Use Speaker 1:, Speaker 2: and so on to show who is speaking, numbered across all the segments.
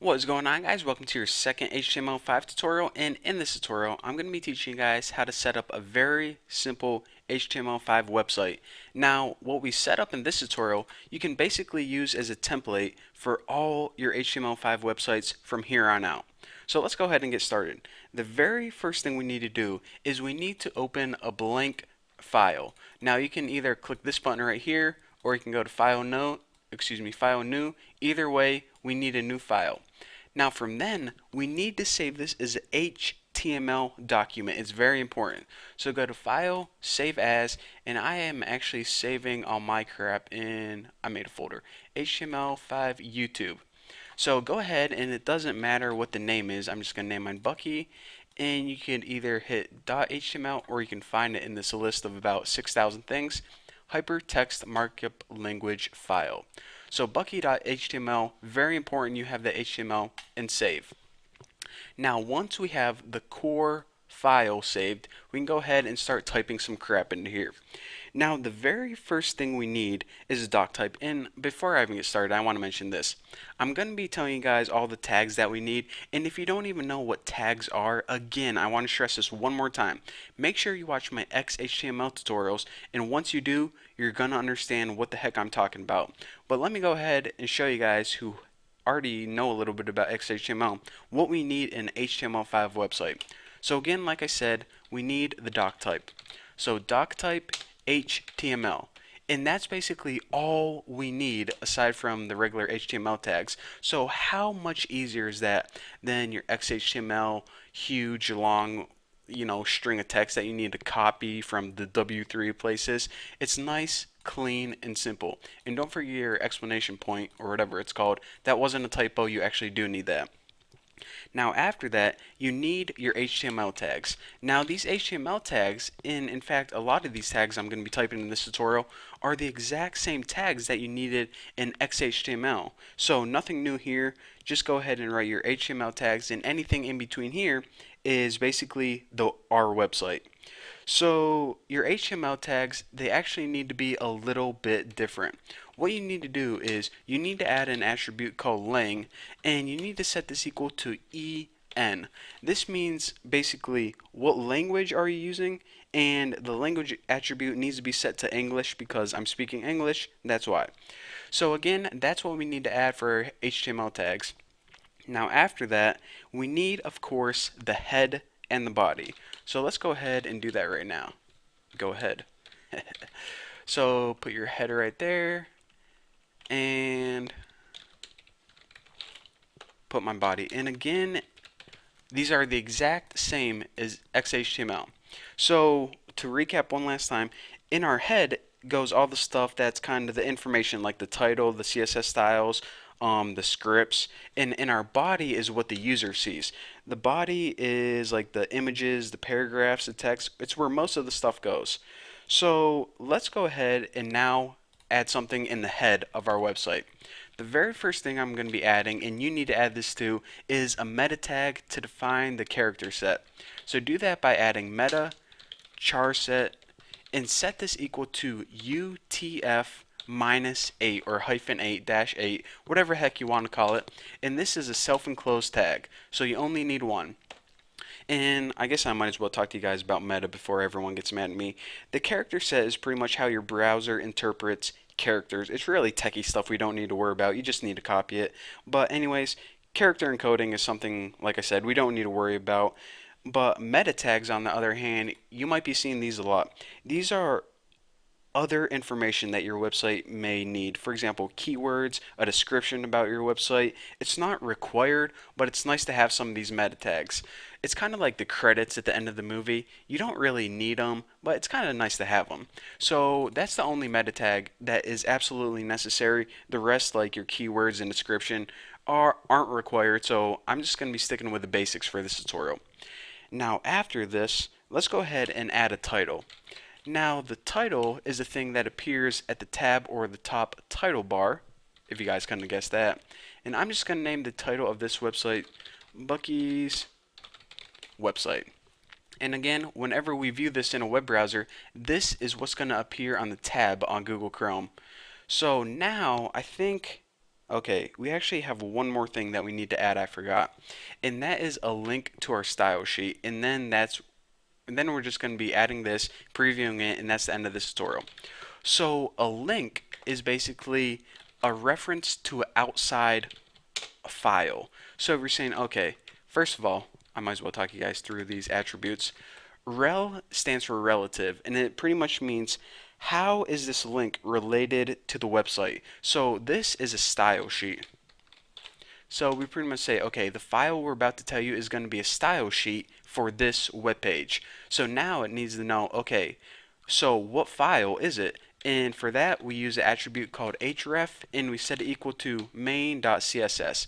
Speaker 1: What is going on, guys? Welcome to your second HTML5 tutorial, and in this tutorial I'm going to be teaching you guys how to set up a very simple HTML5 website. Now, what we set up in this tutorial you can basically use as a template for all your HTML5 websites from here on out. So let's go ahead and get started. The very first thing we need to do is we need to open a blank file. Now you can either click this button right here, or you can go to File New. Either way, we need a new file. Now from then, we need to save this as an HTML document. It's very important. So go to File, Save As, and I am actually saving all my crap in, I made a folder, HTML5 YouTube. So go ahead, and it doesn't matter what the name is. I'm just going to name mine Bucky, and you can either hit .html or you can find it in this list of about 6,000 things. Hypertext Markup Language File. So Bucky.html, very important you have the HTML, and save. Now once we have the core file saved, we can go ahead and start typing some crap into here. Now the very first thing we need is a doc type, and before I even get started I want to mention this. I'm going to be telling you guys all the tags that we need, and if you don't even know what tags are, again I want to stress this one more time. Make sure you watch my XHTML tutorials, and once you do, you're going to understand what the heck I'm talking about. But let me go ahead and show you guys who already know a little bit about XHTML what we need in an HTML5 website. So again, like I said, we need the doc type. So doc type HTML. And that's basically all we need aside from the regular HTML tags. So how much easier is that than your XHTML huge long string of text that you need to copy from the W3 places? It's nice, clean, and simple. And don't forget your explanation point or whatever it's called. That wasn't a typo, you actually do need that. Now after that, you need your HTML tags. Now these HTML tags, in fact a lot of these tags I'm going to be typing in this tutorial, are the exact same tags that you needed in XHTML. So nothing new here, just go ahead and write your HTML tags, and anything in between here is basically our website. So your HTML tags, they actually need to be a little bit different. What you need to do is you need to add an attribute called lang, and you need to set this equal to en. This means basically what language are you using, and the language attribute needs to be set to English because I'm speaking English, that's why. So again, that's what we need to add for HTML tags. Now after that, we need, of course, the head and the body. So let's go ahead and do that right now. Go ahead. So put your header right there, and put my body. And again, these are the exact same as XHTML. So to recap one last time, in our head goes all the stuff that's kind of the information, like the title, the CSS styles, the scripts, and in our body is what the user sees. The body is like the images, the paragraphs, the text. It's where most of the stuff goes. So let's go ahead and now add something in the head of our website. The very first thing I'm going to be adding, and you need to add this to, is a meta tag to define the character set. So do that by adding meta char set and set this equal to UTF -8 or -8, whatever heck you want to call it. And this is a self-enclosed tag, so you only need one. And I guess I might as well talk to you guys about meta before everyone gets mad at me. The character set is pretty much how your browser interprets characters. It's really techie stuff we don't need to worry about. You just need to copy it. But anyways, character encoding is something, like I said, we don't need to worry about. But meta tags, on the other hand, you might be seeing these a lot. These are other information that your website may need. For example, keywords, a description about your website. It's not required, but it's nice to have some of these meta tags. It's kind of like the credits at the end of the movie. You don't really need them, but it's kind of nice to have them. So that's the only meta tag that is absolutely necessary. The rest, like your keywords and description, aren't required, so I'm just going to be sticking with the basics for this tutorial. Now after this, let's go ahead and add a title. Now the title is the thing that appears at the tab or the top title bar, if you guys couldn't guess that. And I'm just going to name the title of this website Bucky's Website. And again, whenever we view this in a web browser, this is what's going to appear on the tab on Google Chrome. So now I think okay, we actually have one more thing that we need to add, I forgot. And that is a link to our style sheet. And then we're just going to be adding this, previewing it, and that's the end of this tutorial. So a link is basically a reference to an outside file. So if you're saying, okay, first of all, I might as well talk you guys through these attributes. Rel stands for relative, and it pretty much means how is this link related to the website. So this is a style sheet. So we pretty much say, okay, the file we're about to tell you is going to be a style sheet for this web page. So now it needs to know, okay, so what file is it? And for that, we use an attribute called href, and we set it equal to main.css.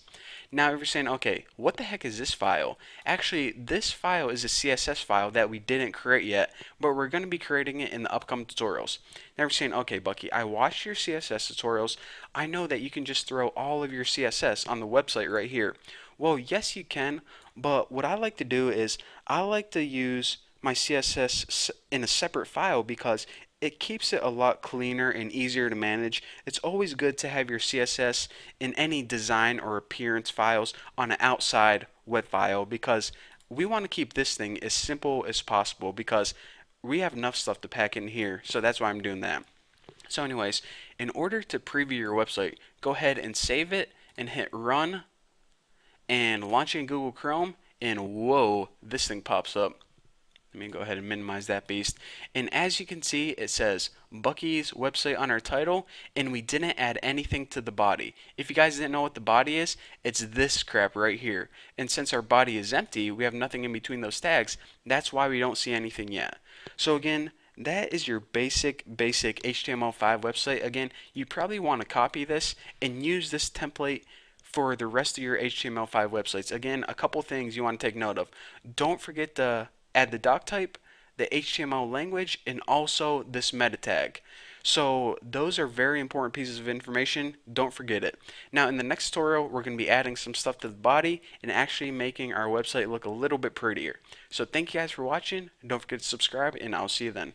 Speaker 1: Now, if you're saying, okay, what the heck is this file? Actually, this file is a CSS file that we didn't create yet, but we're going to be creating it in the upcoming tutorials. Now, you're saying, okay, Bucky, I watched your CSS tutorials. I know that you can just throw all of your CSS on the website right here. Well, yes, you can, but what I like to do is I like to use my CSS in a separate file because it keeps it a lot cleaner and easier to manage. It's always good to have your CSS in any design or appearance files on an outside web file because we want to keep this thing as simple as possible because we have enough stuff to pack in here. So that's why I'm doing that. So anyways, in order to preview your website, go ahead and save it and hit run and launch it in Google Chrome, and whoa, this thing pops up. Let me go ahead and minimize that beast. And as you can see, it says Bucky's website on our title, and we didn't add anything to the body. If you guys didn't know what the body is, it's this crap right here. And since our body is empty, we have nothing in between those tags. That's why we don't see anything yet. So again, that is your basic HTML5 website. Again, you probably want to copy this and use this template for the rest of your HTML5 websites. Again, a couple things you want to take note of. Don't forget to add the doc type, the HTML language, and also this meta tag. So those are very important pieces of information. Don't forget it. Now in the next tutorial, we're going to be adding some stuff to the body and actually making our website look a little bit prettier. So thank you guys for watching. Don't forget to subscribe, and I'll see you then.